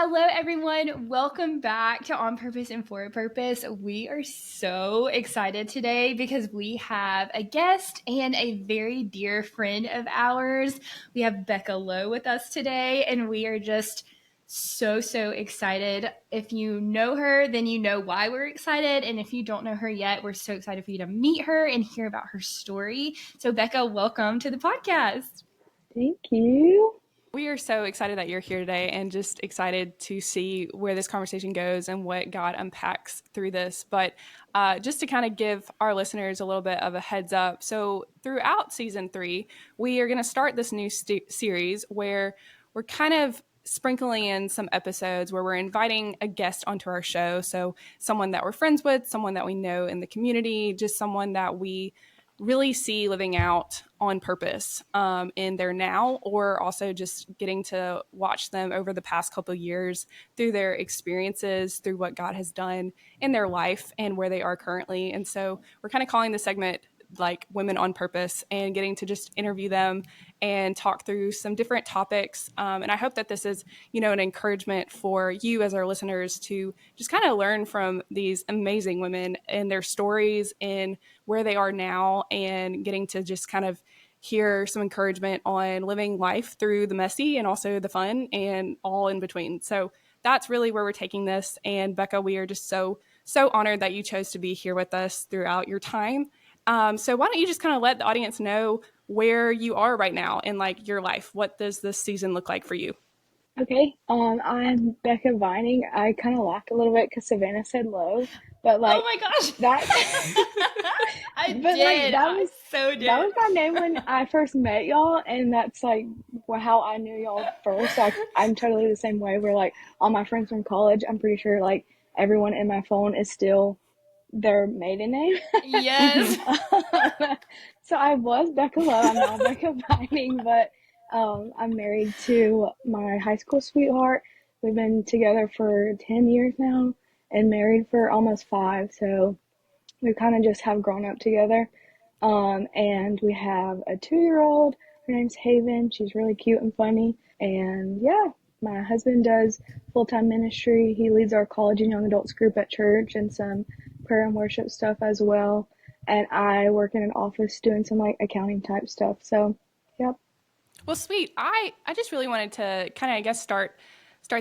Hello, everyone. Welcome back to On Purpose and For a Purpose. We are so excited today because we have a guest and a very dear friend of ours. We have Bekah Lowe with us today, and we are just so excited. If you know her, then you know why we're excited. And if you don't know her yet, we're so excited for you to meet her and hear about her story. So, Bekah, welcome to the podcast. Thank you. We are so excited that you're here today and just excited to see where this conversation goes and what God unpacks through this. But just to kind of give our listeners a little bit of a heads up. So throughout season 3, we are going to start this new series where we're kind of sprinkling in some episodes where we're inviting a guest onto our show. So someone that we're friends with, someone that we know in the community, just someone that we really see living out on purpose in their now, or also just getting to watch them over the past couple of years through their experiences, through what God has done in their life and where they are currently. And so we're kind of calling the segment like Women on Purpose, and getting to just interview them and talk through some different topics. And I hope that this is, an encouragement for you as our listeners to just kind of learn from these amazing women and their stories and where they are now, and getting to just kind of hear some encouragement on living life through the messy and also the fun and all in between. So that's really where we're taking this. And Bekah, we are just so honored that you chose to be here with us throughout your time. So why don't you just kind of let the audience know where you are right now in like your life? What does this season look like for you? Okay. I'm Bekah Vining. I kind of laughed a little bit because Savannah said low, but Oh like my gosh. that. I But did. like that I was so that did. was my name when I first met y'all, and that's like how I knew y'all first. So I'm totally the same way. Where like all my friends from college, I'm pretty sure like everyone in my phone is still their maiden name. Yes. So I was Bekah Lowe. I'm now Bekah Vining, but I'm married to my high school sweetheart. We've been together for 10 years now and married for almost 5. So we kind of just have grown up together. And we have a 2-year-old. Her name's Haven. She's really cute and funny. And yeah, my husband does full-time ministry. He leads our college and young adults group at church and some prayer and worship stuff as well. And I work in an office doing some like accounting type stuff. So, yep. Well, sweet. I just really wanted to kind of, I guess, start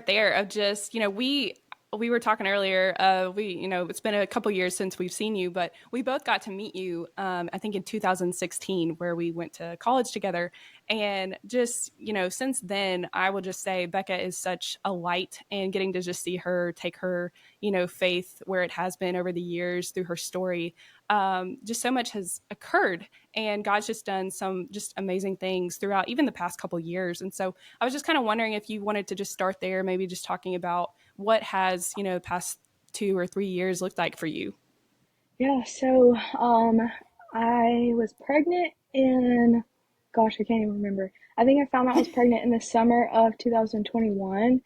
there of just, we were talking earlier, it's been a couple years since we've seen you, but we both got to meet you, I think in 2016, where we went to college together. And just, since then, I will just say Bekah is such a light, and getting to just see her take her, faith where it has been over the years through her story. Just so much has occurred, and God's just done some just amazing things throughout even the past couple years. And so I was just kind of wondering if you wanted to just start there, maybe just talking about what has, the past 2 or 3 years looked like for you. Yeah, so I was pregnant in, gosh, I can't even remember. I think I found out I was pregnant in the summer of 2021.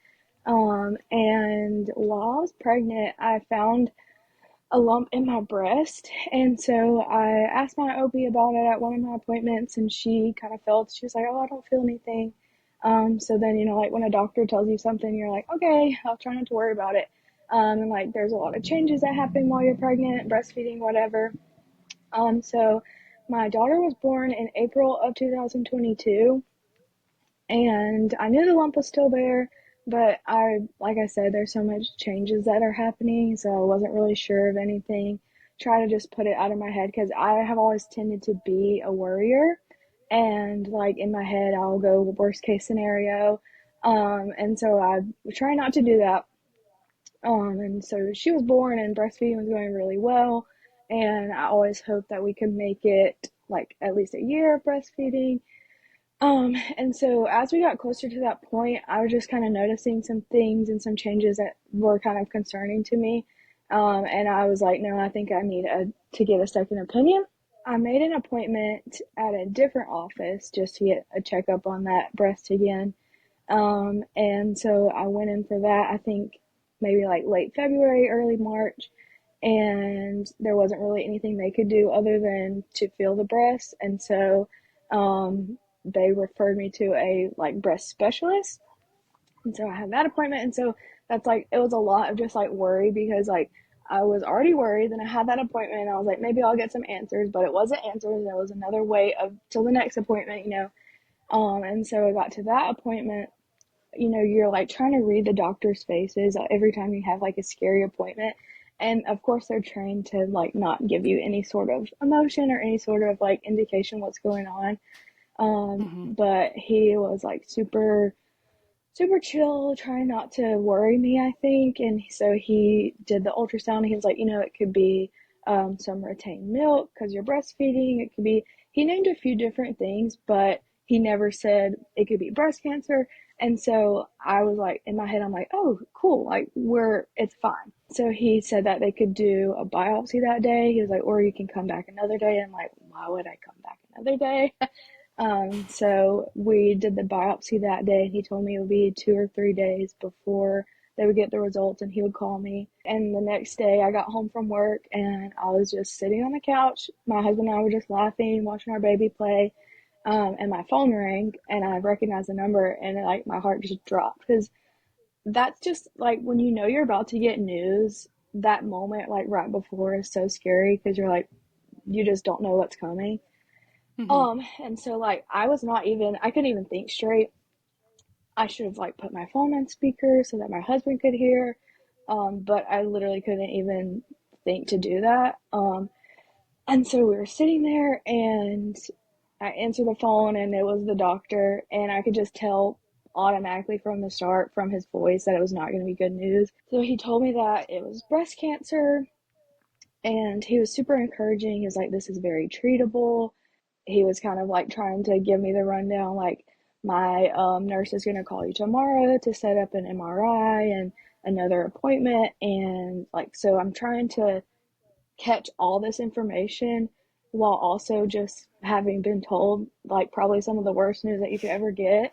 And while I was pregnant, I found a lump in my breast. And so I asked my OB about it at one of my appointments, and she kind of felt, she was like, oh, I don't feel anything. So then, like when a doctor tells you something, you're like, okay, I'll try not to worry about it. And like there's a lot of changes that happen while you're pregnant, breastfeeding, whatever. So my daughter was born in April of 2022, and I knew the lump was still there, but like I said, there's so much changes that are happening, so I wasn't really sure of anything. Try to just put it out of my head because I have always tended to be a worrier, and like in my head, I'll go worst case scenario. And so I try not to do that. And so she was born and breastfeeding was going really well. And I always hoped that we could make it like at least a year of breastfeeding. And so as we got closer to that point, I was just kind of noticing some things and some changes that were kind of concerning to me. And I was like, no, I think I need to get a second opinion. I made an appointment at a different office just to get a checkup on that breast again. And so I went in for that, I think maybe like late February, early March, and there wasn't really anything they could do other than to feel the breast. And so, they referred me to a like breast specialist. And so I had that appointment. And so that's like, it was a lot of just like worry because like I was already worried. Then I had that appointment and I was like, maybe I'll get some answers, but it wasn't answers. It was another wait of till the next appointment, you know. And so I got to that appointment. You know, you're like trying to read the doctor's faces every time you have like a scary appointment. And of course, they're trained to like not give you any sort of emotion or any sort of like indication what's going on. Mm-hmm. But he was like super chill, trying not to worry me, I think. And so he did the ultrasound. He was like, you know, it could be some retained milk because you're breastfeeding. It could be, he named a few different things, but he never said it could be breast cancer. And so I was like, in my head, I'm like, oh, cool. Like, it's fine. So he said that they could do a biopsy that day. He was like, or you can come back another day. And I'm like, why would I come back another day? So we did the biopsy that day, and he told me it would be 2 or 3 days before they would get the results, and he would call me. And the next day, I got home from work, and I was just sitting on the couch. My husband and I were just laughing, watching our baby play, and my phone rang, and I recognized the number, and like my heart just dropped because that's just like when you know you're about to get news. That moment, like right before, is so scary because you're like you just don't know what's coming. Mm-hmm. And so like I couldn't even think straight. I should have like put my phone on speaker so that my husband could hear. But I literally couldn't even think to do that. And so we were sitting there and I answered the phone and it was the doctor and I could just tell automatically from the start from his voice that it was not going to be good news. So he told me that it was breast cancer and he was super encouraging. He was like, this is very treatable. He was kind of like trying to give me the rundown like my nurse is going to call you tomorrow to set up an MRI and another appointment and like so I'm trying to catch all this information while also just having been told like probably some of the worst news that you could ever get.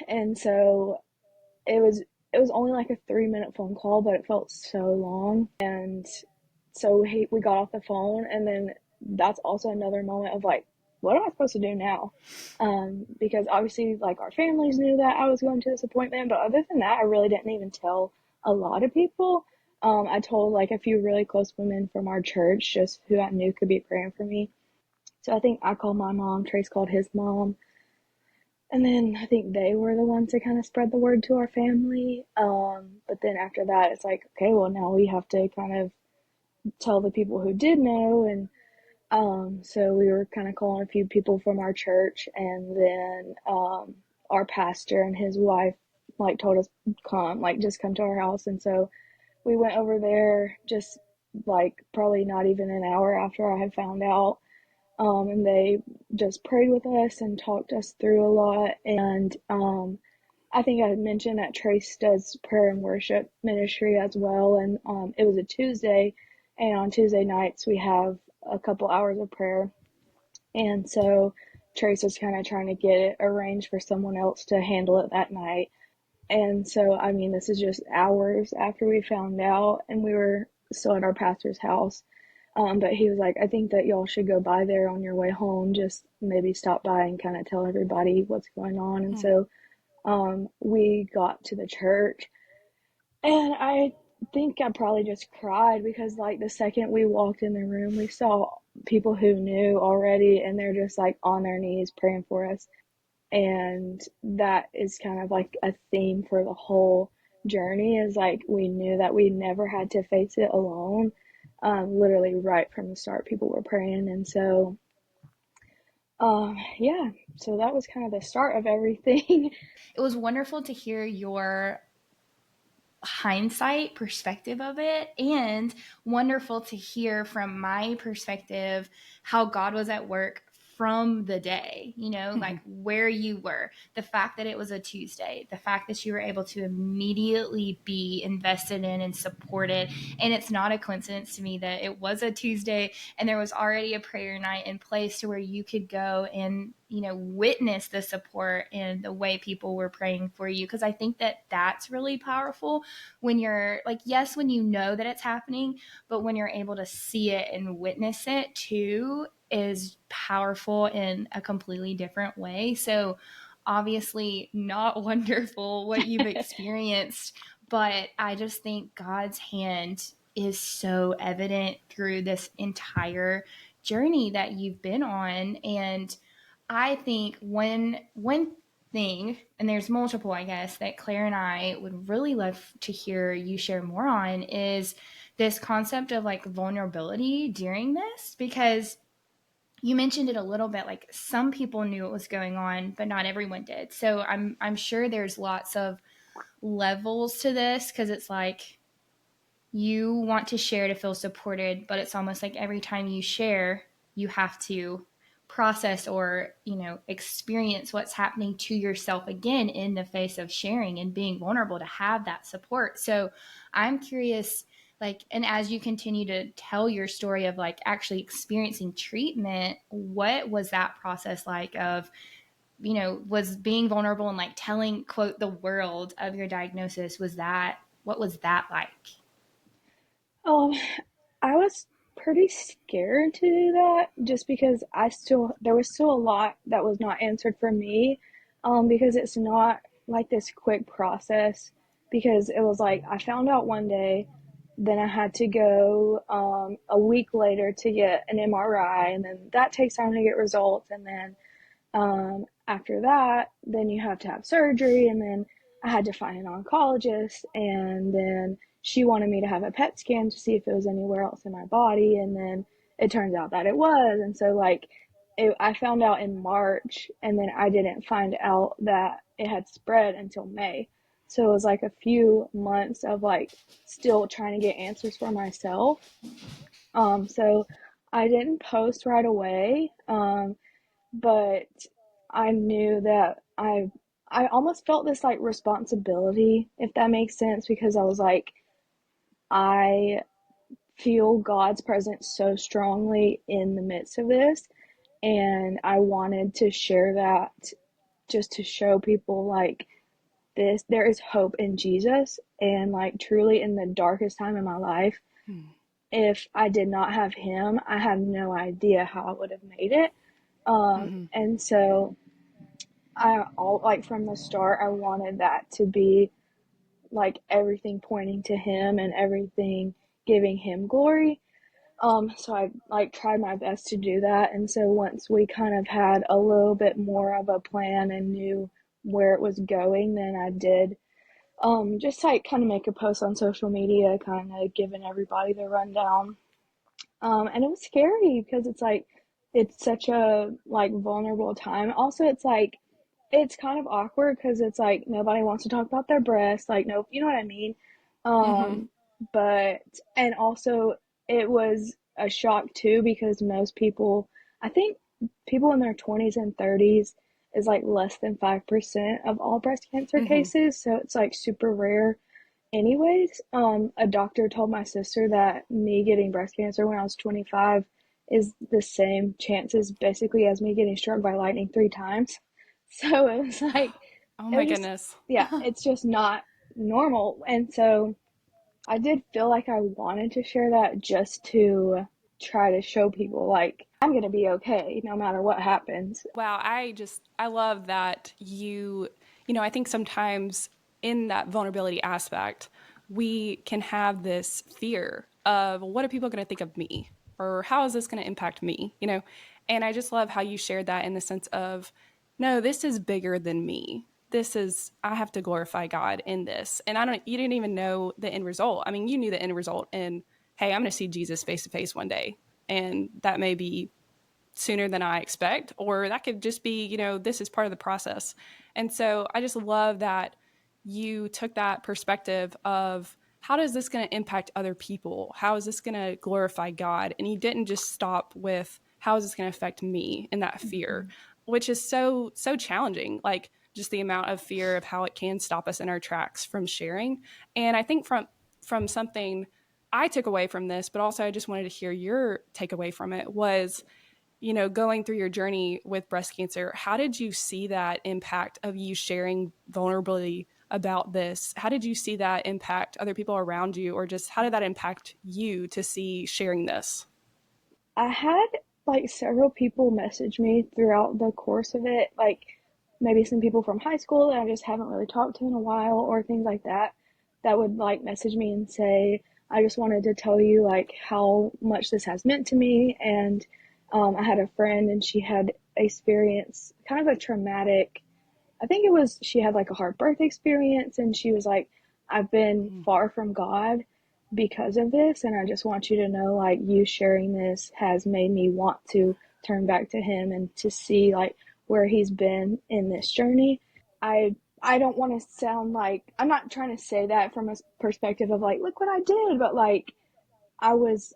And so it was only like a 3 minute phone call, but it felt so long. And so we got off the phone, and then that's also another moment of like, what am I supposed to do now? Because obviously, like our families knew that I was going to this appointment, but other than that, I really didn't even tell a lot of people. I told like a few really close women from our church, just who I knew could be praying for me. So I think I called my mom, Trace called his mom, and then I think they were the ones that kind of spread the word to our family. But then after that, it's like, okay, well, now we have to kind of tell the people who did know. And so we were kind of calling a few people from our church. And then our pastor and his wife like told us, come, like, just come to our house. And so we went over there just like probably not even an hour after I had found out. And they just prayed with us and talked us through a lot. And I think I had mentioned that Trace does prayer and worship ministry as well. And it was a Tuesday, and on Tuesday nights we have a couple hours of prayer. And so Trace was kind of trying to get it arranged for someone else to handle it that night. And so, I mean, this is just hours after we found out, and we were still at our pastor's house. But he was like, I think that y'all should go by there on your way home, just maybe stop by and kind of tell everybody what's going on. And so we got to the church, and I think I probably just cried because, like, the second we walked in the room, we saw people who knew already, and they're just like on their knees praying for us. And that is kind of like a theme for the whole journey is like we knew that we never had to face it alone. Literally right from the start, people were praying. And so, yeah, so that was kind of the start of everything. It was wonderful to hear your hindsight perspective of it, and wonderful to hear from my perspective how God was at work from the day, like where you were, the fact that it was a Tuesday, the fact that you were able to immediately be invested in and supported. And it's not a coincidence to me that it was a Tuesday and there was already a prayer night in place to where you could go and witness the support and the way people were praying for you. Because I think that that's really powerful when you're like, yes, when you know that it's happening, but when you're able to see it and witness it too is powerful in a completely different way. So obviously not wonderful what you've experienced, but I just think God's hand is so evident through this entire journey that you've been on. And I think one thing, and there's multiple, I guess, that Claire and I would really love to hear you share more on is this concept of like vulnerability during this, because you mentioned it a little bit, like some people knew what was going on, but not everyone did. So I'm sure there's lots of levels to this, because it's like you want to share to feel supported, but it's almost like every time you share, you have to process or, experience what's happening to yourself again in the face of sharing and being vulnerable to have that support. So I'm curious, like, and as you continue to tell your story of like actually experiencing treatment, what was that process like of, was being vulnerable and like telling, quote, the world of your diagnosis? What was that like? Um, I was pretty scared to do that just because there was still a lot that was not answered for me, because it's not like this quick process, because it was like I found out one day, then I had to go a week later to get an MRI, and then that takes time to get results, and then after that, then you have to have surgery, and then I had to find an oncologist, and then she wanted me to have a PET scan to see if it was anywhere else in my body, and then it turns out that it was, and so like I found out in March, and then I didn't find out that it had spread until May. So it was like a few months of like still trying to get answers for myself. So I didn't post right away. But I knew that I almost felt this like responsibility, if that makes sense, because I was like, I feel God's presence so strongly in the midst of this, and I wanted to share that just to show people like this there is hope in Jesus, and like truly in the darkest time in my life, if I did not have him, I have no idea how I would have made it. And so like from the start, I wanted that to be like everything pointing to him and everything giving him glory. So I like tried my best to do that. And so once we kind of had a little bit more of a plan and knew where it was going, then I did just like kind of make a post on social media, kind of giving everybody the rundown. And it was scary because it's like it's such a like vulnerable time. Also, it's like it's kind of awkward because it's like nobody wants to talk about their breasts, like no, you know what I mean. Mm-hmm. Um, but and also it was a shock too because most people, I think people in their 20s and 30s is like less than 5% of all breast cancer Mm-hmm. cases, so it's like super rare. Anyways, a doctor told my sister that me getting breast cancer when I was 25 is the same chances basically as me getting struck by lightning 3 times. So it was like, Oh it my was just, goodness. yeah, it's just not normal. And so I did feel like I wanted to share that just to try to show people, like, I'm going to be okay no matter what happens. Wow, I love that I think sometimes in that vulnerability aspect, we can have this fear of what are people going to think of me, or how is this going to impact me, And I just love how you shared that in the sense of, no, this is bigger than me. I have to glorify God in this. And you didn't even know the end result. I mean, you knew the end result and hey, I'm going to see Jesus face to face one day. And that may be sooner than I expect, or that could just be, this is part of the process. And so I just love that you took that perspective of how is this going to impact other people? How is this going to glorify God? And you didn't just stop with how is this going to affect me in that fear, which is so challenging. Like just the amount of fear of how it can stop us in our tracks from sharing. And I think from something I took away from this, but also I just wanted to hear your takeaway from it was, going through your journey with breast cancer, how did you see that impact of you sharing vulnerability about this? How did you see that impact other people around you, or just how did that impact you to see sharing this? I had like several people message me throughout the course of it, like maybe some people from high school that I just haven't really talked to in a while, or things like that, that would like message me and say, I just wanted to tell you like how much this has meant to me. And I had a friend and she had experienced kind of a traumatic, I think it was, she had like a hard birth experience, and she was like, I've been far from God because of this, and I just want you to know, like, you sharing this has made me want to turn back to Him and to see like where He's been in this journey. I don't want to sound like, I'm not trying to say that from a perspective of like, look what I did, but like, I was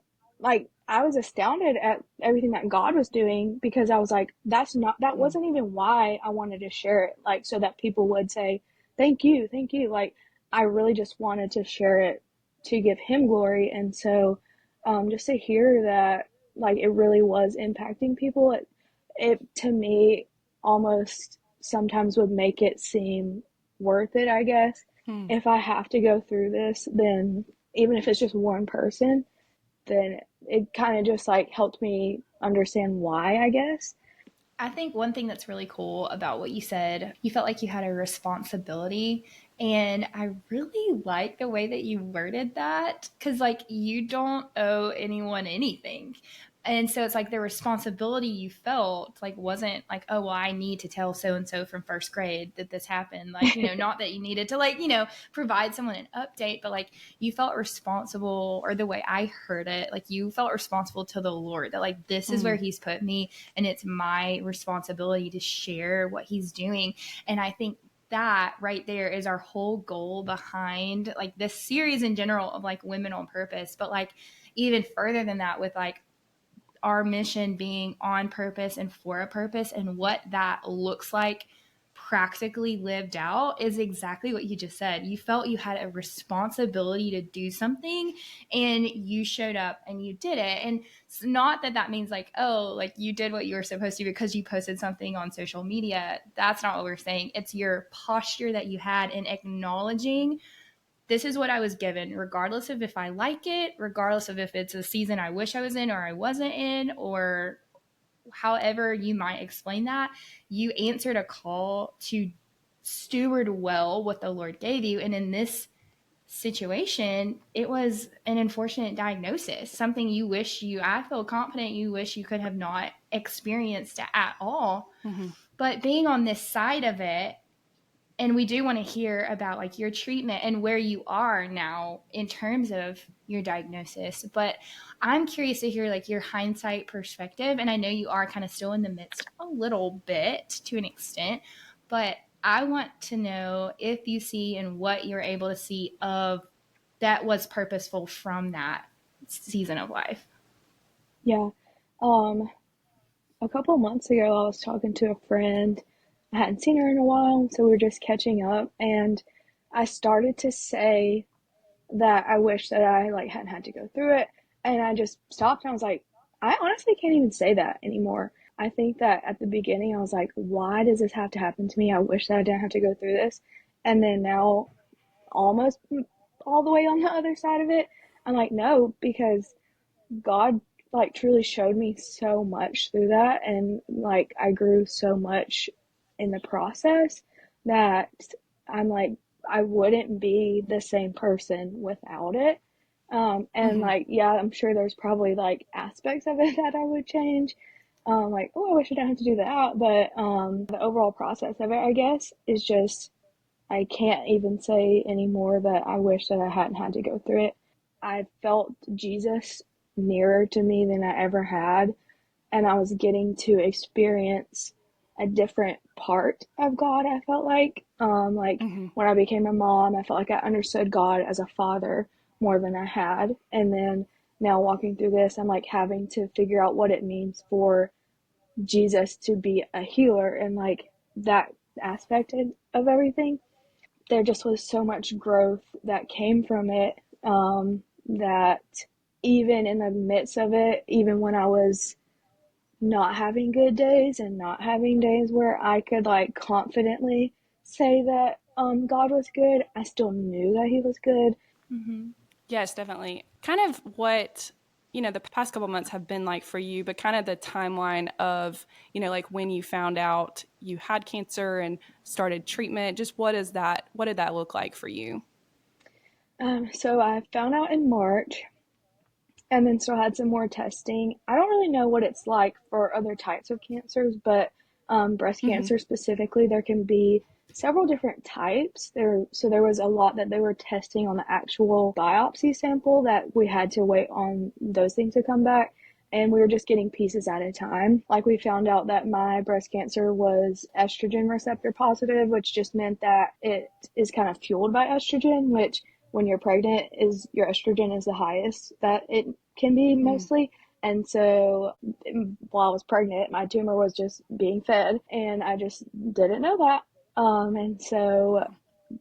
I was astounded at everything that God was doing, because I was like, that wasn't even why I wanted to share it, like, so that people would say, thank you. Like, I really just wanted to share it to give Him glory. And so, just to hear that, like, it really was impacting people, it to me almost sometimes would make it seem worth it, I guess. Hmm. If I have to go through this, then even if it's just one person, then it kind of just like helped me understand why, I guess. I think one thing that's really cool about what you said, you felt like you had a responsibility. And I really like the way that you worded that, because, like, you don't owe anyone anything. And so it's like the responsibility you felt like wasn't like, oh, well, I need to tell so and so from first grade that this happened. Like, not that you needed to, like, provide someone an update, but like you felt responsible, or the way I heard it, like you felt responsible to the Lord, that like this is where He's put me, and it's my responsibility to share what He's doing. And I think that right there is our whole goal behind like this series in general of like women on purpose, but like even further than that, with like our mission being on purpose and for a purpose, and what that looks like practically lived out is exactly what you just said. You felt you had a responsibility to do something, and you showed up and you did it. And it's not that that means like, oh, like you did what you were supposed to because you posted something on social media. That's not what we're saying. It's your posture that you had in acknowledging, this is what I was given, regardless of if I like it, regardless of if it's a season I wish I was in or I wasn't in, or however you might explain that. You answered a call to steward well what the Lord gave you. And in this situation, it was an unfortunate diagnosis, something you wish you, I feel confident you wish you could have not experienced at all. Mm-hmm. But being on this side of it, and we do want to hear about like your treatment and where you are now in terms of your diagnosis, but I'm curious to hear like your hindsight perspective. And I know you are kind of still in the midst a little bit to an extent, but I want to know if you see and what you're able to see of that was purposeful from that season of life. Yeah. Um, a couple months ago, I was talking to a friend. I hadn't seen her in a while, so we were just catching up, and I started to say that I wish that I like hadn't had to go through it, and I just stopped and I was like, I honestly can't even say that anymore. I think that at the beginning I was like, why does this have to happen to me? I wish that I didn't have to go through this. And then now, almost all the way on the other side of it, I'm like, no, because God like truly showed me so much through that, and like I grew so much in the process that I'm like, I wouldn't be the same person without it. And Mm-hmm. like, yeah, I'm sure there's probably like aspects of it that I would change. Like, oh, I wish I didn't have to do that. But the overall process of it, I guess, is just, I can't even say anymore that I wish that I hadn't had to go through it. I felt Jesus nearer to me than I ever had, and I was getting to experience a different part of God. I felt like Mm-hmm. when I became a mom, I felt like I understood God as a father more than I had, and then now walking through this, I'm like having to figure out what it means for Jesus to be a healer, and like that aspect of everything. There just was so much growth that came from it, that even in the midst of it, even when I was not having good days and not having days where I could like confidently say that God was good, I still knew that He was good. Mm-hmm. Yes, definitely. Kind of what the past couple months have been like for you, but kind of the timeline of, like when you found out you had cancer and started treatment, just what did that look like for you? So I found out in March and then still had some more testing. I don't really know what it's like for other types of cancers, but breast Mm-hmm. cancer specifically, there can be several different types. There was a lot that they were testing on the actual biopsy sample that we had to wait on those things to come back. And we were just getting pieces at a time. Like we found out that my breast cancer was estrogen receptor positive, which just meant that it is kind of fueled by estrogen, which when you're pregnant is your estrogen is the highest that it can be mostly. And so while I was pregnant, my tumor was just being fed and I just didn't know that. And so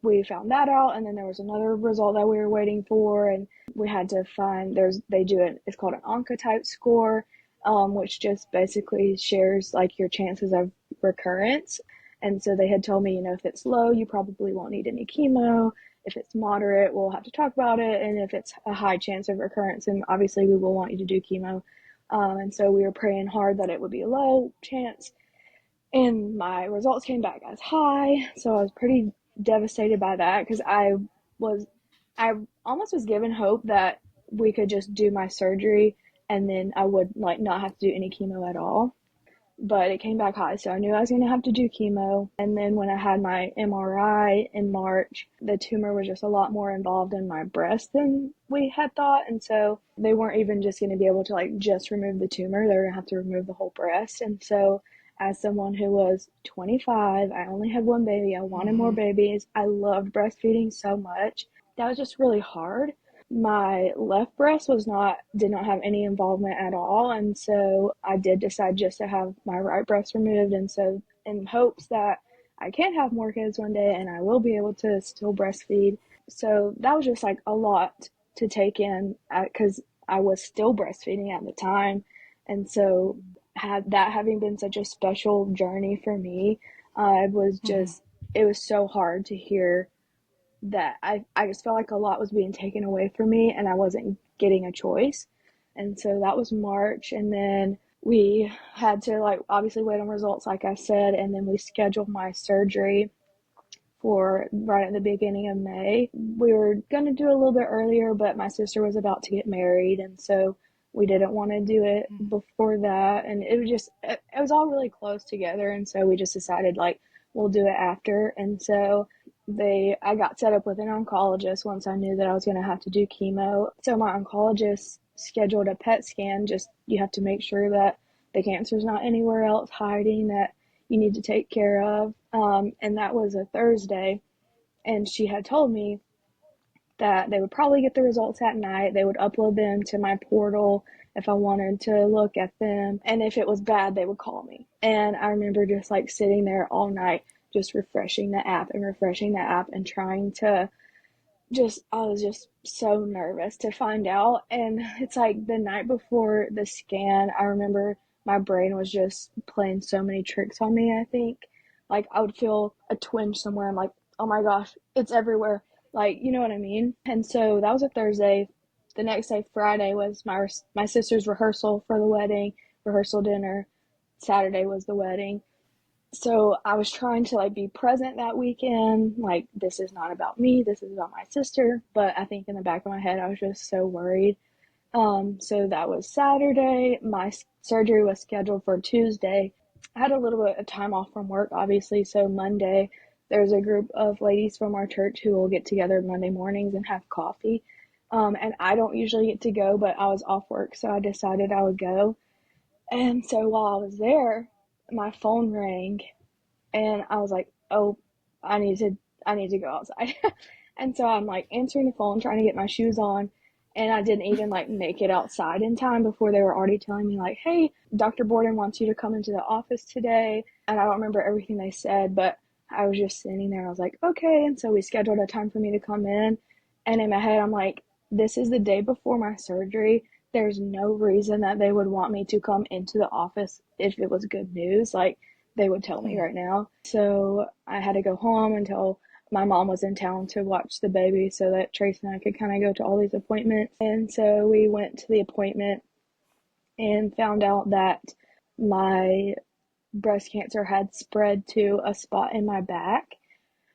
we found that out, and then there was another result that we were waiting for, and we had to find it's called an oncotype score, which just basically shares like your chances of recurrence. And so they had told me, if it's low, you probably won't need any chemo. If it's moderate, we'll have to talk about it. And if it's a high chance of recurrence, then obviously we will want you to do chemo. And so we were praying hard that it would be a low chance. And my results came back as high. So I was pretty devastated by that because I almost was given hope that we could just do my surgery and then I would like not have to do any chemo at all. But it came back high, so I knew I was going to have to do chemo. And then when I had my MRI in March, the tumor was just a lot more involved in my breast than we had thought. And so they weren't even just going to be able to like just remove the tumor, they were going to have to remove the whole breast. And so as someone who was 25, I only had one baby, I wanted more babies, I loved breastfeeding so much. That was just really hard. My left breast did not have any involvement at all, and so I did decide just to have my right breast removed, and so in hopes that I can have more kids one day and I will be able to still breastfeed. So that was just like a lot to take in because I was still breastfeeding at the time, and so had that having been such a special journey for me, it was so hard to hear that I just felt like a lot was being taken away from me and I wasn't getting a choice. And so that was March. And then we had to like obviously wait on results, like I said. And then we scheduled my surgery for right at the beginning of May. We were going to do it a little bit earlier, but my sister was about to get married. And so we didn't want to do it before that. And it was all really close together. And so we just decided like, we'll do it after. And so I got set up with an oncologist once I knew that I was going to have to do chemo. So my oncologist scheduled a PET scan. Just you have to make sure that the cancer's not anywhere else hiding that you need to take care of. And that was a Thursday. And she had told me that they would probably get the results at night. They would upload them to my portal if I wanted to look at them. And if it was bad, they would call me. And I remember just like sitting there all night, just refreshing the app and trying to I was just so nervous to find out. And it's like the night before the scan, I remember my brain was just playing so many tricks on me, I think. Like I would feel a twinge somewhere. I'm like, oh my gosh, it's everywhere. Like, you know what I mean? And so that was a Thursday. The next day, Friday, was my sister's rehearsal for the wedding, rehearsal dinner. Saturday was the wedding. So I was trying to like be present that weekend. Like, this is not about me, this is about my sister. But I think in the back of my head, I was just so worried. So that was Saturday. My surgery was scheduled for Tuesday. I had a little bit of time off from work, obviously. So Monday, there's a group of ladies from our church who will get together Monday mornings and have coffee. And I don't usually get to go, but I was off work, so I decided I would go. And so while I was there, my phone rang and I was like, oh, I need to I need to go outside. And so I'm like answering the phone, trying to get my shoes on, and I didn't even like make it outside in time before they were already telling me like, hey, Dr. Borden wants you to come into the office today. And I don't remember everything they said, but I was just sitting there. I was like, okay. And so we scheduled a time for me to come in. And in my head, I'm like, this is the day before my surgery. There's no reason that they would want me to come into the office if it was good news. Like, they would tell me right now. So I had to go home until my mom was in town to watch the baby so that Trace and I could kind of go to all these appointments. And so we went to the appointment and found out that my breast cancer had spread to a spot in my back.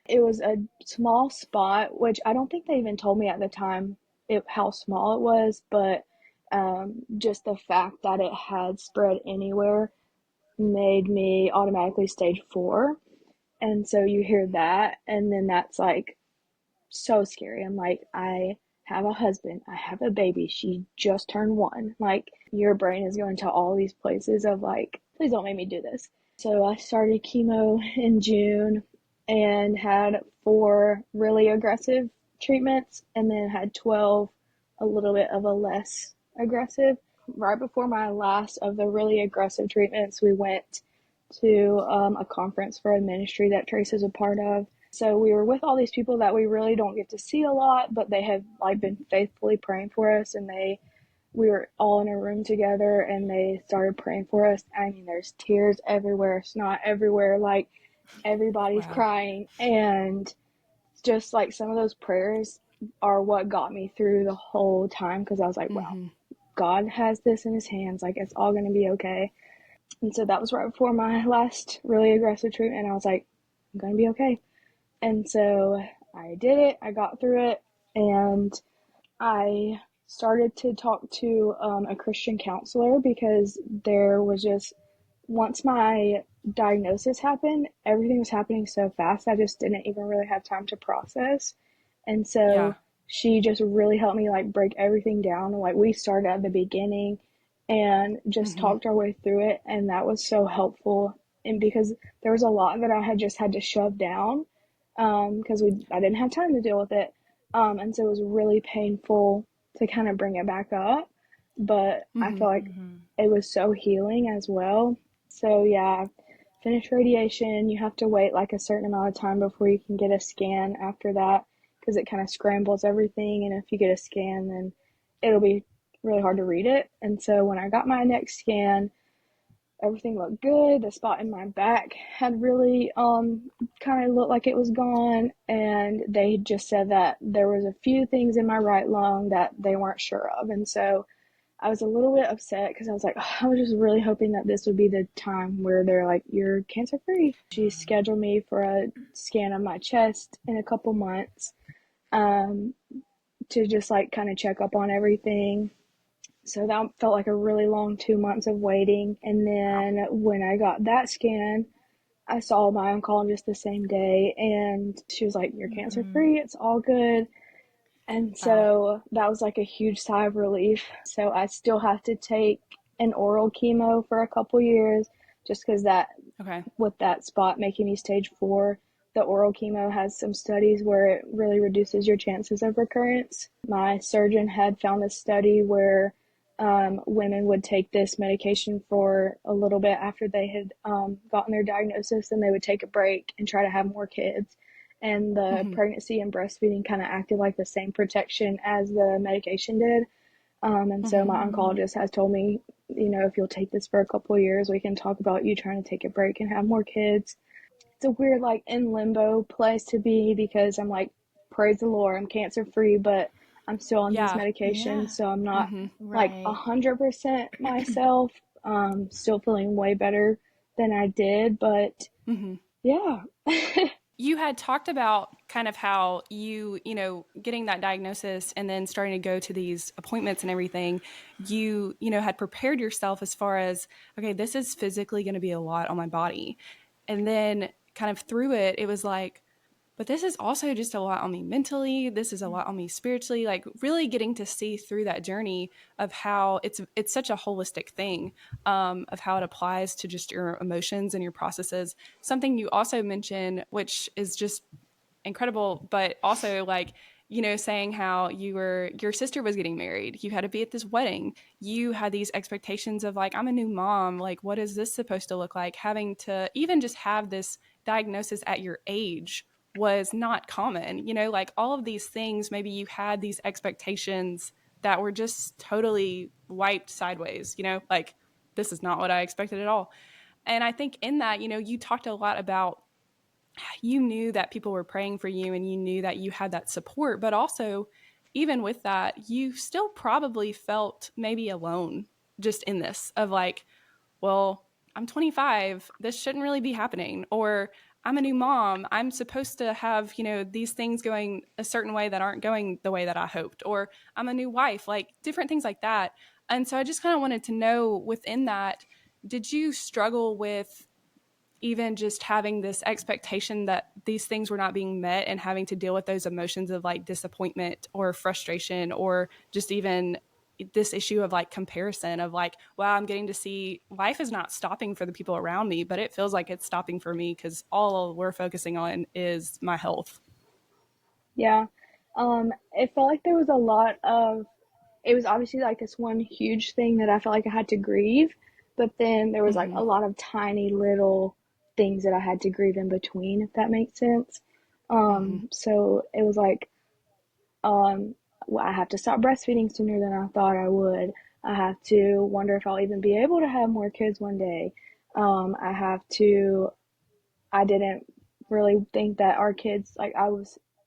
It was a small spot, which I don't think they even told me at the time how small it was, but just the fact that it had spread anywhere made me automatically stage 4. And so you hear that, and then that's like so scary. I'm like, I have a husband, I have a baby, she just turned 1. Like, your brain is going to all these places of like, please don't make me do this. So I started chemo in June and had 4 really aggressive treatments, and then had 12 a little bit of a less aggressive. Right before my last of the really aggressive treatments, we went to a conference for a ministry that Trace is a part of. So we were with all these people that we really don't get to see a lot, but they have like been faithfully praying for us, and we were all in a room together and they started praying for us. I mean, there's tears everywhere, snot everywhere, like everybody's Wow. crying, and just like some of those prayers are what got me through the whole time, because I was like, wow, God has this in his hands, like it's all going to be okay. And so that was right before my last really aggressive treatment. I was like, I'm going to be okay. And so I did it, I got through it, and I started to talk to a Christian counselor, because there was just, once my diagnosis happened, everything was happening so fast, I just didn't even really have time to process. And Yeah. so she just really helped me like break everything down. Like, we started at the beginning and just talked our way through it, and that was so helpful. And because there was a lot that I had just had to shove down, because I didn't have time to deal with it, and so it was really painful to kind of bring it back up. But I feel like it was so healing as well. So yeah, finish radiation. You have to wait like a certain amount of time before you can get a scan after that, because it kind of scrambles everything. And if you get a scan, then it'll be really hard to read it. And so when I got my next scan, everything looked good. The spot in my back had really kind of looked like it was gone, and they just said that there was a few things in my right lung that they weren't sure of. And so I was a little bit upset, because I was like, oh, I was just really hoping that this would be the time where they're like, you're cancer free. She scheduled me for a scan of my chest in a couple months, um, to just like kind of check up on everything. So that felt like a really long 2 months of waiting. And then when I got that scan, I saw my oncologist the same day, and she was like, you're cancer free, it's all good. And Wow. so that was like a huge sigh of relief. So I still have to take an oral chemo for a couple years, just because that, Okay. with that spot making me stage 4, the oral chemo has some studies where it really reduces your chances of recurrence. My surgeon had found a study where women would take this medication for a little bit after they had gotten their diagnosis, and they would take a break and try to have more kids. And the pregnancy and breastfeeding kind of acted like the same protection as the medication did. And so my oncologist has told me, if you'll take this for a couple of years, we can talk about you trying to take a break and have more kids. It's a weird, like, in limbo place to be, because I'm like, praise the Lord, I'm cancer free, but I'm still on these Yeah. Yeah. medications, so I'm not like Right. 100% myself. Still feeling way better than I did, but yeah. You had talked about kind of how getting that diagnosis and then starting to go to these appointments and everything, had prepared yourself as far as, okay, this is physically going to be a lot on my body. And then kind of through it, it was like, but this is also just a lot on me mentally. This is a lot on me spiritually, like really getting to see through that journey of how it's such a holistic thing, of how it applies to just your emotions and your processes. Something you also mentioned, which is just incredible, but also like, saying how your sister was getting married, you had to be at this wedding, you had these expectations of like, I'm a new mom, like what is this supposed to look like? Having to even just have this diagnosis at your age was not common, like all of these things, maybe you had these expectations that were just totally wiped sideways, like this is not what I expected at all. And I think in that, you talked a lot about you knew that people were praying for you and you knew that you had that support, but also, even with that, you still probably felt maybe alone just in this of like, well, I'm 25. This shouldn't really be happening. Or I'm a new mom. I'm supposed to have, these things going a certain way that aren't going the way that I hoped. Or I'm a new wife, like different things like that. And so I just kind of wanted to know within that, did you struggle with even just having this expectation that these things were not being met and having to deal with those emotions of like disappointment or frustration, or just even this issue of like comparison of like, wow, I'm getting to see life is not stopping for the people around me, but it feels like it's stopping for me because all we're focusing on is my health. Yeah. It felt like there was a lot of, it was obviously like this one huge thing that I felt like I had to grieve, but then there was like Mm-hmm. a lot of tiny little things that I had to grieve in between, if that makes sense. Mm-hmm. So it was like, um, well, I have to stop breastfeeding sooner than I thought I would. I have to wonder if I'll even be able to have more kids one day. I have to I didn't really think that our kids, like I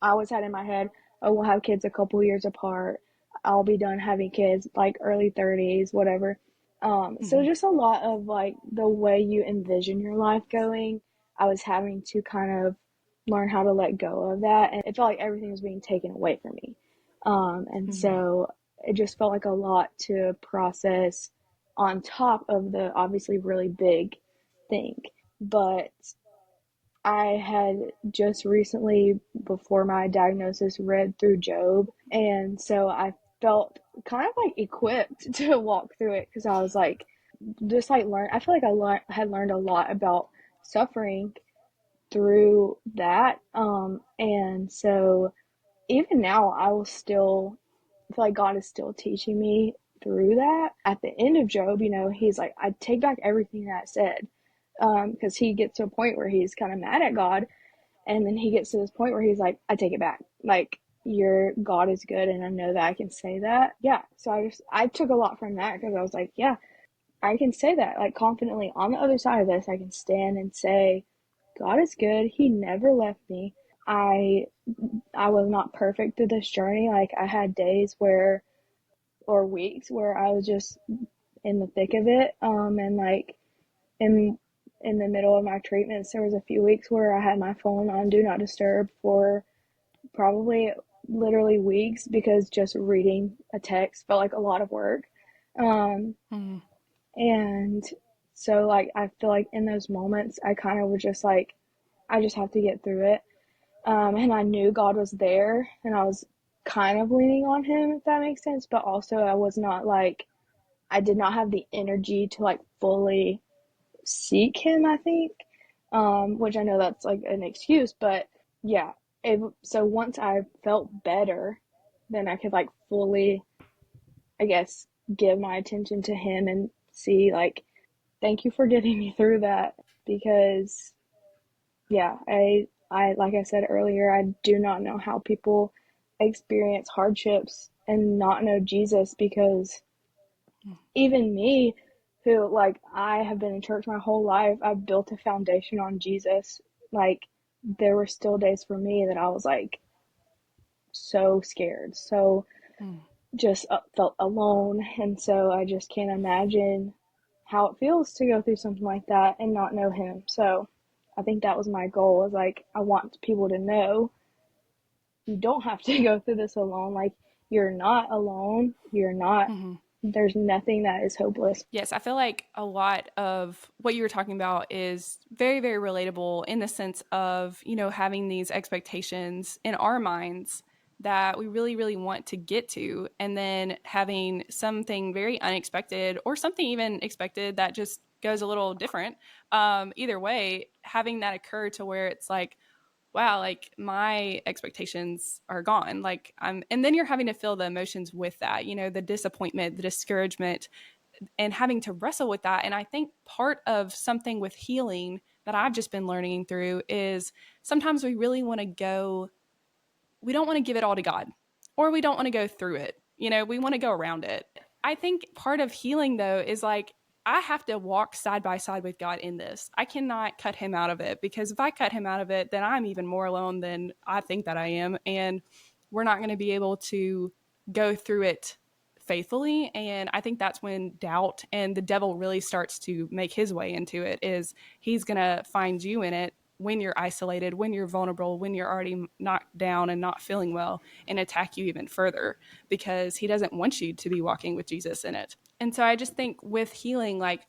always had in my head, oh, we'll have kids a couple years apart. I'll be done having kids like early 30s, whatever. So Mm-hmm. just a lot of like the way you envision your life going, I was having to kind of learn how to let go of that, and it felt like everything was being taken away from me. And Mm-hmm. so it just felt like a lot to process on top of the obviously really big thing. But I had just recently, before my diagnosis, read through Job. And so I felt kind of like equipped to walk through it because I was like, just like I feel like had learned a lot about suffering through that. And so even now, I will still feel like God is still teaching me through that. At the end of Job, he's like, I take back everything that I said. Because he gets to a point where he's kind of mad at God, and then he gets to this point where he's like, I take it back. Like, your God is good, and I know that I can say that. Yeah. So I took a lot from that because I was like, yeah, I can say that like confidently. On the other side of this, I can stand and say, God is good. He never left me. I I was not perfect through this journey. Like, I had days where, or weeks where I was just in the thick of it. And like in in the middle of my treatments, there was a few weeks where I had my phone on do not disturb for probably literally weeks because just reading a text felt like a lot of work. Um, Mm-hmm. and so like I feel like in those moments I kind of was just like, I just have to get through it. And I knew God was there and I was kind of leaning on him, if that makes sense, but also I was not like, I did not have the energy to like fully seek him, I think. Which I know that's like an excuse, but yeah. So once I felt better, then I could like fully, I guess, give my attention to him and see like, thank you for getting me through that because yeah, I like I said earlier, I do not know how people experience hardships and not know Jesus because even me, who like I have been in church my whole life, I've built a foundation on Jesus. Like, there were still days for me that I was like so scared, so just felt alone, and so I just can't imagine how it feels to go through something like that and not know him. So I think that was my goal, is like, I want people to know you don't have to go through this alone. Like, you're not alone. You're not, Mm-hmm. there's nothing that is hopeless. Yes, I feel like a lot of what you were talking about is very, very relatable in the sense of, having these expectations in our minds that we really, really want to get to, and then having something very unexpected or something even expected that just goes a little different. Either way, having that occur to where it's like, wow, like my expectations are gone. Like and then you're having to feel the emotions with that, the disappointment, the discouragement, and having to wrestle with that. And I think part of something with healing that I've just been learning through is sometimes we really want to go, we don't want to give it all to God, or we don't want to go through it. We want to go around it. I think part of healing though is like I have to walk side by side with God in this. I cannot cut him out of it, because if I cut him out of it, then I'm even more alone than I think that I am. And we're not going to be able to go through it faithfully. And I think that's when doubt and the devil really starts to make his way into it, is he's going to find you in it when you're isolated, when you're vulnerable, when you're already knocked down and not feeling well, and attack you even further, because he doesn't want you to be walking with Jesus in it. And so I just think with healing, like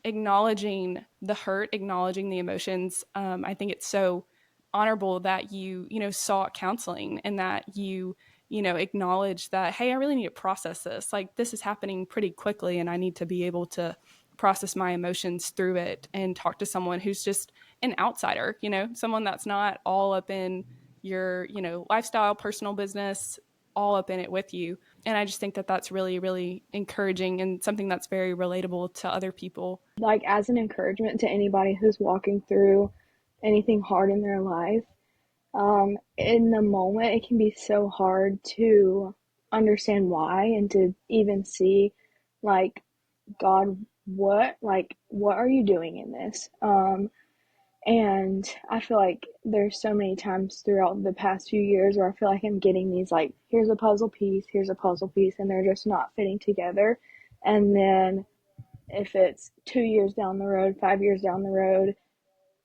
acknowledging the hurt, acknowledging the emotions, I think it's so honorable that you sought counseling, and that you acknowledge that, hey, I really need to process this. Like, this is happening pretty quickly, and I need to be able to process my emotions through it and talk to someone who's just an outsider, someone that's not all up in your, lifestyle, personal business, all up in it with you. And I just think that that's really, really encouraging, and something that's very relatable to other people. Like, as an encouragement to anybody who's walking through anything hard in their life, in the moment, it can be so hard to understand why and to even see, like, God, what are you doing in this? And I feel like there's so many times throughout the past few years where I feel like I'm getting these, like, here's a puzzle piece, here's a puzzle piece, and they're just not fitting together. And then if it's 2 years down the road, 5 years down the road,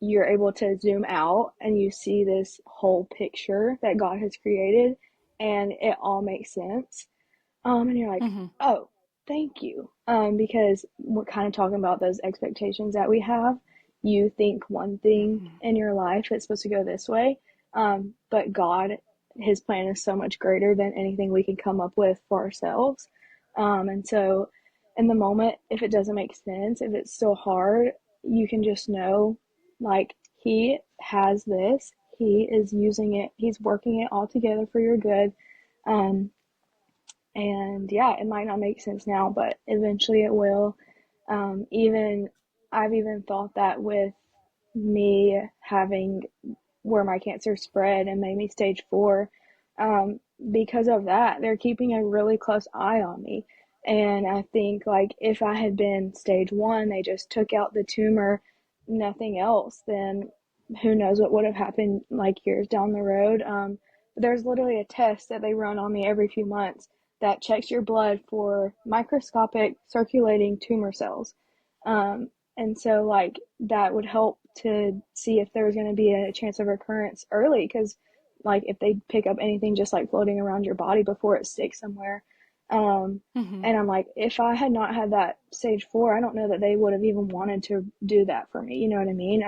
you're able to zoom out and you see this whole picture that God has created, and it all makes sense. And you're like, Mm-hmm. oh, thank you. Because we're kind of talking about those expectations that we have. You think one thing Mm-hmm. in your life is supposed to go this way, but God, his plan is so much greater than anything we can come up with for ourselves. And so in the moment, if it doesn't make sense, if it's still hard, you can just know, like, he has this, he is using it, he's working it all together for your good. Um, and yeah, it might not make sense now, but eventually it will. Even I've even thought that with me having where my cancer spread and made me stage 4, um, because of that, they're keeping a really close eye on me. And I think, like, if I had been stage 1, they just took out the tumor, nothing else, then who knows what would have happened, like, years down the road. There's literally a test that they run on me every few months that checks your blood for microscopic circulating tumor cells. Um, and so, like, that would help to see if there was going to be a chance of recurrence early, because, like, if they pick up anything just like floating around your body before it sticks somewhere. Um, Mm-hmm. and I'm like, if I had not had that stage 4, I don't know that they would have even wanted to do that for me. You know what I mean?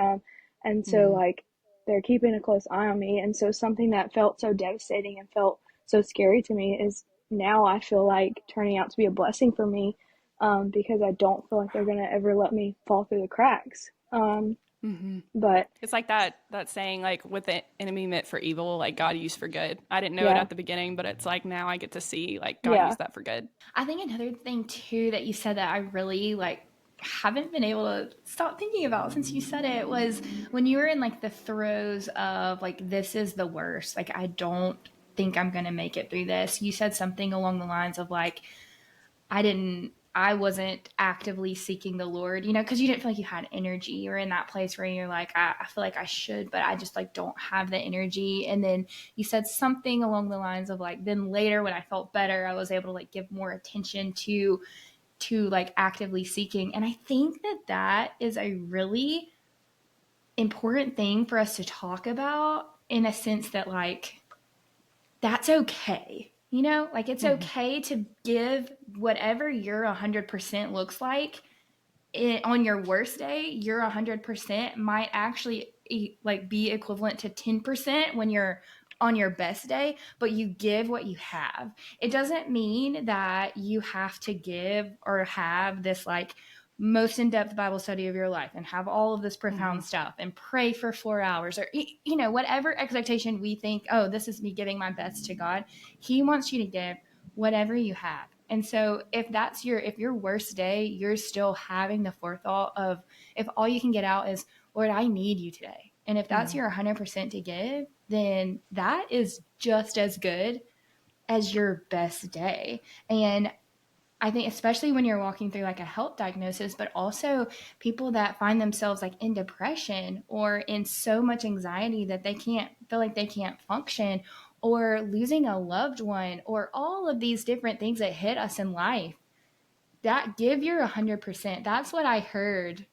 And so, Mm-hmm. like, they're keeping a close eye on me. And so something that felt so devastating and felt so scary to me is now I feel like turning out to be a blessing for me, because I don't feel like they're gonna ever let me fall through the cracks. Mm-hmm. But It's like that saying, like, what the enemy meant for evil, like God used for good. I didn't know it yeah, at the beginning, but it's like now I get to see, like, God yeah, used that for good. I think another thing too that you said that I really like haven't been able to stop thinking about since you said it was when you were in like the throes of like, this is the worst, like I don't think I'm gonna make it through this. You said something along the lines of like, I wasn't actively seeking the Lord, because you didn't feel like you had energy. You were in that place where you're like, I feel like I should, but I just like don't have the energy. And then you said something along the lines of like, then later when I felt better, I was able to like give more attention to like actively seeking. And I think that that is a really important thing for us to talk about, in a sense that like, that's okay. Like it's Mm-hmm. okay to give whatever your 100% looks like. On your worst day, your 100% might actually like be equivalent to 10% when you're on your best day, but you give what you have. It doesn't mean that you have to give or have this like most in-depth Bible study of your life and have all of this Mm-hmm. profound stuff and pray for 4 hours, or whatever expectation we think, oh, this is me giving my best to God. He wants you to give whatever you have. And so if your worst day, you're still having the forethought of, if all you can get out is, Lord, I need you today. And if that's Mm-hmm. your 100% to give, then that is just as good as your best day. And I think especially when you're walking through like a health diagnosis, but also people that find themselves like in depression or in so much anxiety that they can't feel like they can't function, or losing a loved one, or all of these different things that hit us in life. That give your 100%. That's what I heard.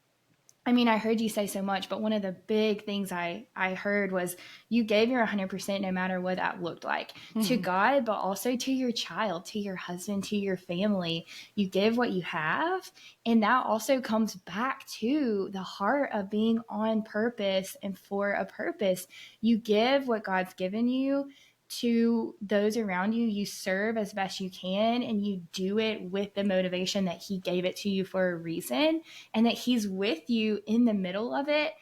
I mean, I heard you say so much, but one of the big things I heard was you gave your 100% no matter what that looked like to God, but also to your child, to your husband, to your family. You give what you have. And that also comes back to the heart of being on purpose and for a purpose. You give what God's given you to those around you. You serve as best you can, and you do it with the motivation that He gave it to you for a reason, and that He's with you in the middle of it,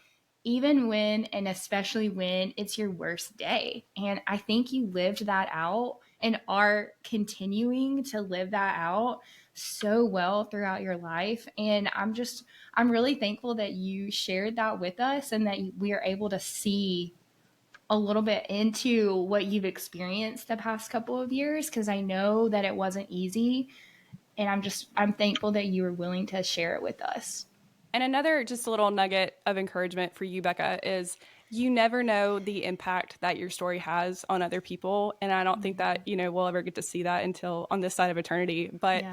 even when, and especially when it's your worst day. And I think you lived that out and are continuing to live that out so well throughout your life. And I'm really thankful that you shared that with us and that we are able to see a little bit into what you've experienced the past couple of years, because I know that it wasn't easy. And I'm thankful that you were willing to share it with us. And another just a little nugget of encouragement for you, Bekah, is you never know the impact that your story has on other people. And I don't think that, we'll ever get to see that until on this side of eternity. But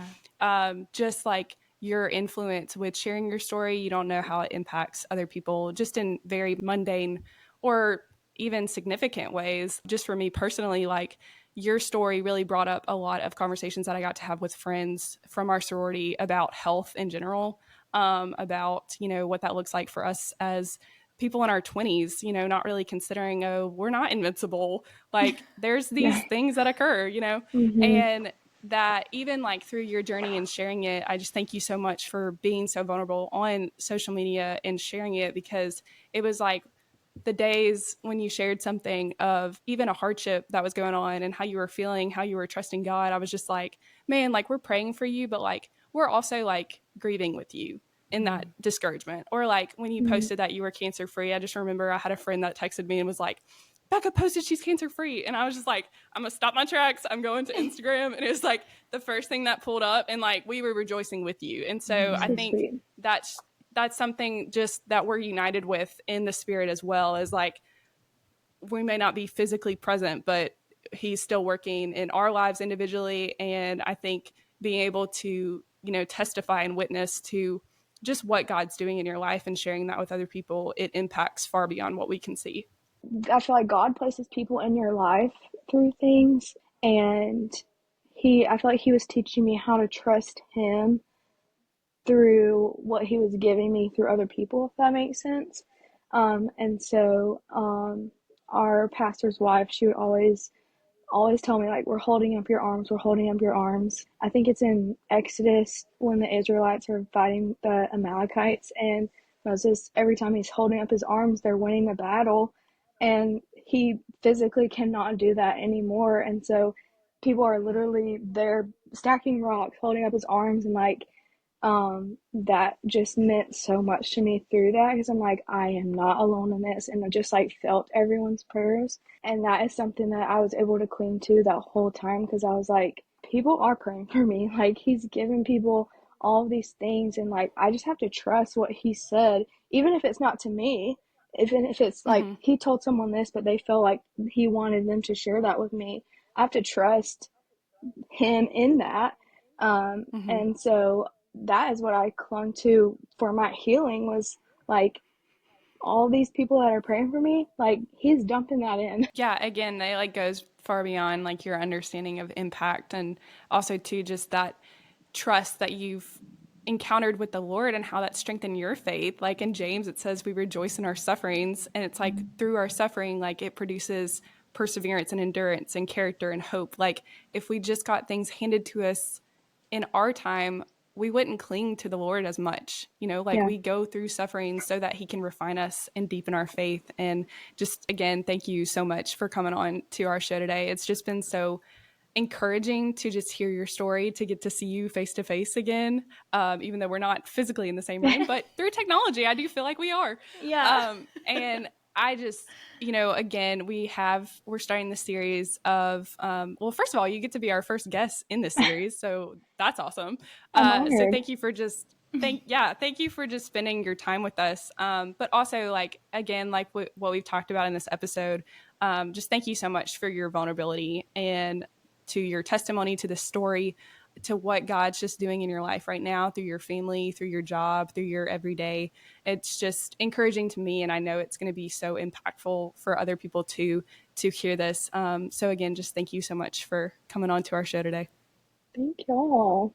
just like your influence with sharing your story, you don't know how it impacts other people just in very mundane or even significant ways. Just for me personally, like your story really brought up a lot of conversations that I got to have with friends from our sorority about health in general. About, what that looks like for us as people in our 20s, not really considering, oh, we're not invincible. Like there's these things that occur, and that even like through your journey and sharing it, I just thank you so much for being so vulnerable on social media and sharing it, because it was like the days when you shared something of even a hardship that was going on and how you were feeling, how you were trusting God. I was just like, man, like we're praying for you, but like we're also like grieving with you in that discouragement. Or like when you posted that you were cancer free, I just remember I had a friend that texted me and was like, Bekah posted she's cancer free. And I was just like, I'm gonna stop my tracks. I'm going to Instagram. And it was like the first thing that pulled up, and like we were rejoicing with you. And so I think sweet. that's something just that we're united with in the spirit, as well as like we may not be physically present, but He's still working in our lives individually. And I think being able to, testify and witness to just what God's doing in your life and sharing that with other people, it impacts far beyond what we can see. I feel like God places people in your life through things, and I feel like He was teaching me how to trust Him through what He was giving me through other people, if that makes sense. And so our pastor's wife, she would always tell me, like, we're holding up your arms, we're holding up your arms. I think it's in Exodus when the Israelites are fighting the Amalekites, and Moses, every time he's holding up his arms, they're winning the battle, and he physically cannot do that anymore. And so people are literally there stacking rocks, holding up his arms, and like that just meant so much to me through that, because I'm like, I am not alone in this, and I just like felt everyone's prayers. And that is something that I was able to cling to that whole time, because I was like, people are praying for me. Like, He's given people all of these things, and like I just have to trust what He said, even if it's not to me. Even if it's like He told someone this, but they felt like He wanted them to share that with me, I have to trust Him in that. And so that is what I clung to for my healing, was like all these people that are praying for me, like He's dumping that in. Yeah, again, it like goes far beyond like your understanding of impact, and also to just that trust that you've encountered with the Lord and how that strengthened your faith. Like in James, it says we rejoice in our sufferings, and it's like through our suffering, like it produces perseverance and endurance and character and hope. Like if we just got things handed to us in our time, we wouldn't cling to the Lord as much. Like we go through suffering so that He can refine us and deepen our faith. And just again, thank you so much for coming on to our show today. It's just been so encouraging to just hear your story, to get to see you face to face again, even though we're not physically in the same room, but through technology, I do feel like we are. Yeah. And I just, again, we're starting the series of, well, first of all, you get to be our first guest in this series. So that's awesome. I'm So honored. thank you for just, thank you for just spending your time with us. But also like, again, like what we've talked about in this episode, just thank you so much for your vulnerability and to your testimony, to the story, to what God's just doing in your life right now, through your family, through your job, through your everyday. It's just encouraging to me, and I know it's going to be so impactful for other people to hear this. So again, just thank you so much for coming on to our show today. Thank y'all.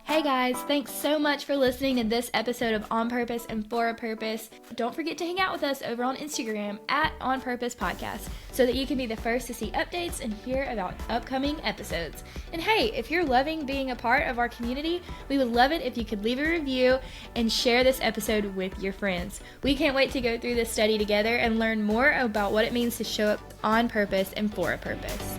Hey guys, thanks so much for listening to this episode of On Purpose and For a Purpose. Don't forget to hang out with us over on Instagram at On Purpose Podcast so that you can be the first to see updates and hear about upcoming episodes. And hey, if you're loving being a part of our community, we would love it if you could leave a review and share this episode with your friends. We can't wait to go through this study together and learn more about what it means to show up on purpose and for a purpose.